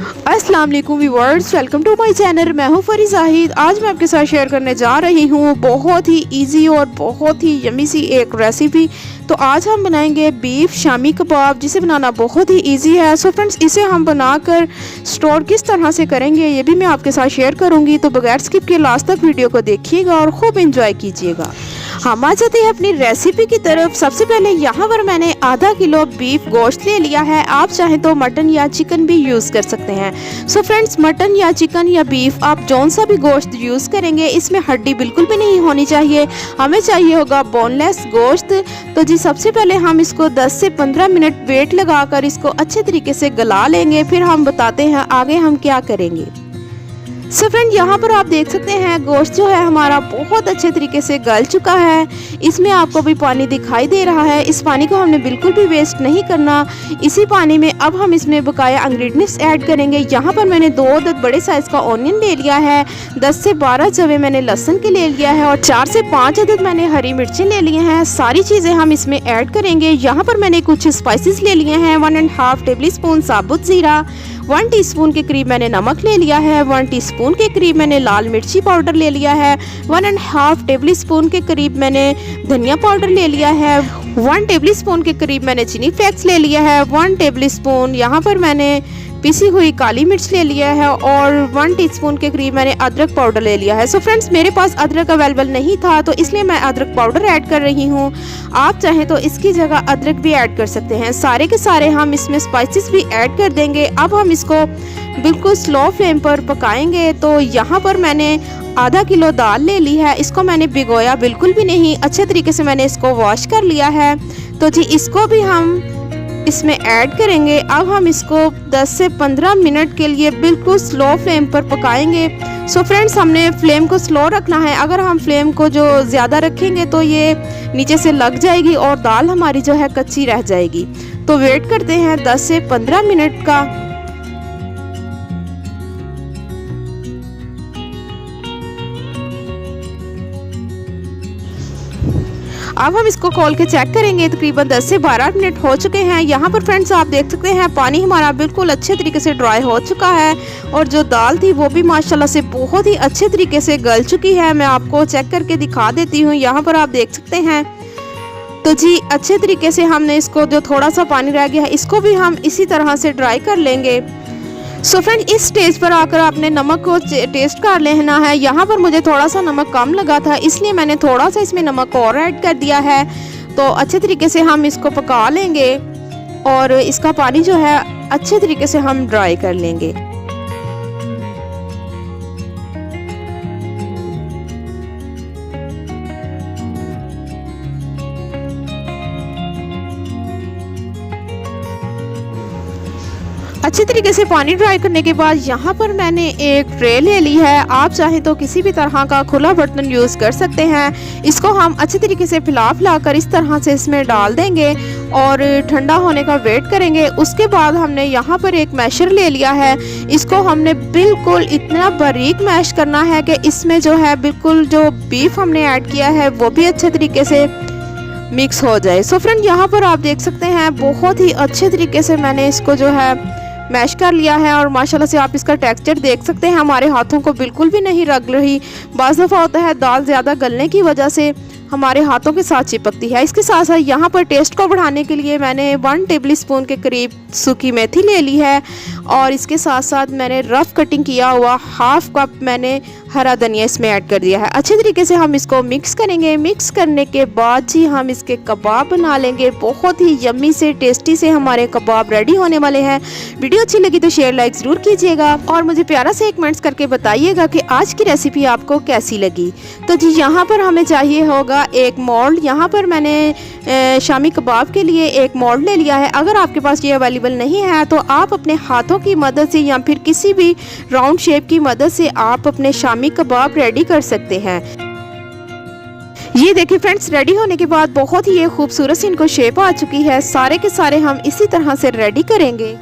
अस्सलाम वालेकुम viewers, welcome to my channel. मैं हूं फरी जाहिद। आज मैं आपके साथ शेयर करने जा रही हूं बहुत ही इजी और बहुत ही यम्मी सी एक रेसिपी। तो आज हम बनाएंगे बीफ शामी कबाब, जिसे बनाना बहुत ही इजी है। सो फ्रेंड्स, इसे हम बनाकर स्टोर किस तरह से करेंगे ये भी मैं आपके साथ शेयर करूंगी। तो बगैर स्किप के लास्ट तक वीडियो को देखिएगा और खूब इंजॉय कीजिएगा। हम आ जाते हैं अपनी रेसिपी की तरफ। सबसे पहले यहाँ पर मैंने आधा किलो बीफ गोश्त ले लिया है। आप चाहें तो मटन या चिकन भी यूज़ कर सकते हैं। सो फ्रेंड्स, मटन या चिकन या बीफ आप जौन सा भी गोश्त यूज़ करेंगे, इसमें हड्डी बिल्कुल भी नहीं होनी चाहिए। हमें चाहिए होगा बोनलेस गोश्त। तो जी सबसे पहले हम इसको 10 से 15 मिनट वेट लगाकर इसको अच्छे तरीके से गला लेंगे। फिर हम बताते हैं आगे हम क्या करेंगे। सो फ्रेंड, यहाँ पर आप देख सकते हैं गोश्त जो है हमारा बहुत अच्छे तरीके से गल चुका है। इसमें आपको भी पानी दिखाई दे रहा है। इस पानी को हमने बिल्कुल भी वेस्ट नहीं करना। इसी पानी में अब हम इसमें बकाया इंग्रेडिएंट्स ऐड करेंगे। यहाँ पर मैंने 2 अदद बड़े साइज़ का ऑनियन ले लिया है, 10 से 12 जवे मैंने लहसुन के ले लिया है और 4 से 5 अदद मैंने हरी मिर्चें ले लिए हैं। सारी चीज़ें हम इसमें ऐड करेंगे। यहाँ पर मैंने कुछ स्पाइसेस ले लिए हैं। 1.5 टेबल स्पून साबुत ज़ीरा, 1 टीस्पून के करीब मैंने नमक ले लिया है, 1 टीस्पून के करीब मैंने लाल मिर्ची पाउडर ले लिया है, 1.5 टेबल स्पून के करीब मैंने धनिया पाउडर ले लिया है, 1 टेबल स्पून के करीब मैंने चिली फ्लेक्स ले लिया है, 1 टेबल स्पून यहाँ पर मैंने पिसी हुई काली मिर्च ले लिया है और 1 टीस्पून के करीब मैंने अदरक पाउडर ले लिया है। सो फ्रेंड्स, मेरे पास अदरक अवेलेबल नहीं था तो इसलिए मैं अदरक पाउडर ऐड कर रही हूँ। आप चाहें तो इसकी जगह अदरक भी ऐड कर सकते हैं। सारे के सारे हम इसमें स्पाइसेस भी ऐड कर देंगे। अब हम इसको बिल्कुल स्लो फ्लेम पर पकाएंगे। तो यहाँ पर मैंने आधा किलो दाल ले ली है। इसको मैंने भिगोया बिल्कुल भी नहीं, अच्छे तरीके से मैंने इसको वॉश कर लिया है। तो जी इसको भी हम इसमें ऐड करेंगे। अब हम इसको 10 से 15 मिनट के लिए बिल्कुल स्लो फ्लेम पर पकाएंगे। सो फ्रेंड्स, हमने फ्लेम को स्लो रखना है। अगर हम फ्लेम को जो ज़्यादा रखेंगे तो ये नीचे से लग जाएगी और दाल हमारी जो है कच्ची रह जाएगी। तो वेट करते हैं 10 से 15 मिनट का। अब हम इसको खोल के चेक करेंगे। तकरीबन 10 से 12 मिनट हो चुके हैं। यहाँ पर फ्रेंड्स आप देख सकते हैं पानी हमारा बिल्कुल अच्छे तरीके से ड्राई हो चुका है और जो दाल थी वो भी माशाल्लाह से बहुत ही अच्छे तरीके से गल चुकी है। मैं आपको चेक करके दिखा देती हूँ। यहाँ पर आप देख सकते हैं। तो जी अच्छे तरीके से हमने इसको, जो थोड़ा सा पानी रह गया है, इसको भी हम इसी तरह से ड्राई कर लेंगे। सो फ्रेंड, इस स्टेज पर आकर आपने नमक को टेस्ट कर लेना है। यहाँ पर मुझे थोड़ा सा नमक कम लगा था, इसलिए मैंने थोड़ा सा इसमें नमक और ऐड कर दिया है। तो अच्छे तरीके से हम इसको पका लेंगे और इसका पानी जो है अच्छे तरीके से हम ड्राई कर लेंगे। अच्छी तरीके से पानी ड्राई करने के बाद यहाँ पर मैंने एक ट्रे ले ली है। आप चाहें तो किसी भी तरह का खुला बर्तन यूज़ कर सकते हैं। इसको हम अच्छी तरीके से फैला कर इस तरह से इसमें डाल देंगे और ठंडा होने का वेट करेंगे। उसके बाद हमने यहाँ पर एक मैशर ले लिया है। इसको हमने बिल्कुल इतना बारीक मैश करना है कि इसमें जो है बिल्कुल जो बीफ हमने ऐड किया है वो भी अच्छे तरीके से मिक्स हो जाए। सो फ्रेंड, यहाँ पर आप देख सकते हैं बहुत ही अच्छे तरीके से मैंने इसको जो है मैश कर लिया है और माशाल्लाह से आप इसका टेक्सचर देख सकते हैं। हमारे हाथों को बिल्कुल भी नहीं रग रही। बाज़ दफ़ा होता है दाल ज़्यादा गलने की वजह से हमारे हाथों के साथ चिपकती है। इसके साथ साथ यहाँ पर टेस्ट को बढ़ाने के लिए मैंने 1 टेबल स्पून के करीब सूखी मेथी ले ली है और इसके साथ साथ मैंने रफ़ कटिंग किया हुआ 1/2 कप मैंने हरा धनिया इसमें ऐड कर दिया है। अच्छे तरीके से हम इसको मिक्स करेंगे। मिक्स करने के बाद जी हम इसके कबाब बना लेंगे। बहुत ही यम्मी से टेस्टी से हमारे कबाब रेडी होने वाले हैं। वीडियो अच्छी लगी तो शेयर लाइक ज़रूर कीजिएगा और मुझे प्यारा से एक कमेंट्स करके बताइएगा कि आज की रेसिपी आपको कैसी लगी। तो जी यहाँ पर हमें चाहिए होगा एक मोल्ड। यहाँ पर मैंने शामी कबाब के लिए एक मोल्ड ले लिया है। अगर आपके पास ये अवेलेबल नहीं है तो आप अपने हाथों की मदद से या फिर किसी भी राउंड शेप की मदद से आप अपने शामी कबाब रेडी कर सकते हैं। ये देखिए फ्रेंड्स, रेडी होने के बाद बहुत ही ये खूबसूरत सी इनको शेप आ चुकी है। सारे के सारे हम इसी तरह से रेडी करेंगे।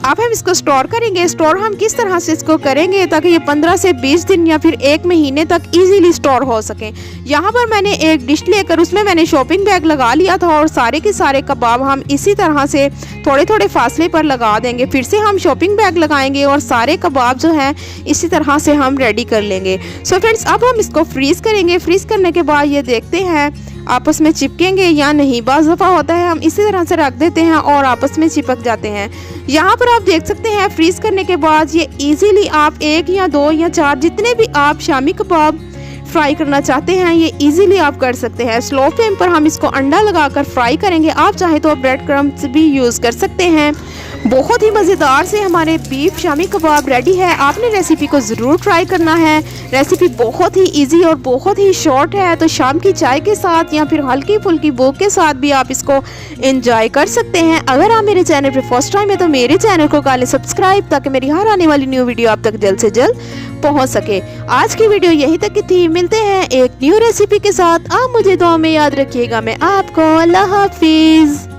अब हम इसको स्टोर करेंगे। स्टोर हम किस तरह से इसको करेंगे ताकि ये 15 से 20 दिन या फिर 1 महीने तक इजीली स्टोर हो सके। यहाँ पर मैंने एक डिश लेकर उसमें मैंने शॉपिंग बैग लगा लिया था और सारे के सारे कबाब हम इसी तरह से थोड़े थोड़े फासले पर लगा देंगे। फिर से हम शॉपिंग बैग लगाएंगे और सारे कबाब जो हैं इसी तरह से हम रेडी कर लेंगे। सो फ्रेंड्स, अब हम इसको फ्रीज़ करेंगे। फ्रीज़ करने के बाद ये देखते हैं आपस में चिपकेंगे या नहीं। बाज़ दफ़ा होता है हम इसी तरह से रख देते हैं और आपस में चिपक जाते हैं। यहाँ पर आप देख सकते हैं फ्रीज़ करने के बाद ये इजीली आप 1 या 2 या 4 जितने भी आप शामी कबाब फ्राई करना चाहते हैं ये इजीली आप कर सकते हैं। स्लो फ्लेम पर हम इसको अंडा लगाकर फ्राई करेंगे। आप चाहे तो ब्रेड क्रम्स भी यूज़ कर सकते हैं। बहुत ही मज़ेदार से हमारे बीफ शामी कबाब रेडी है। आपने रेसिपी को ज़रूर ट्राई करना है। रेसिपी बहुत ही इजी और बहुत ही शॉर्ट है, तो शाम की चाय के साथ या फिर हल्की फुल्की भूख के साथ भी आप इसको एंजॉय कर सकते हैं। अगर आप मेरे चैनल पर फर्स्ट टाइम है तो मेरे चैनल को कर लें सब्सक्राइब ताकि मेरी हर आने वाली न्यू वीडियो आप तक जल्द से जल्द पहुंच सके। आज की वीडियो यहीं तक की थी। मिलते हैं एक न्यू रेसिपी के साथ। आप मुझे दुआ में याद रखिएगा। मैं आपको अल्लाह हाफिज़।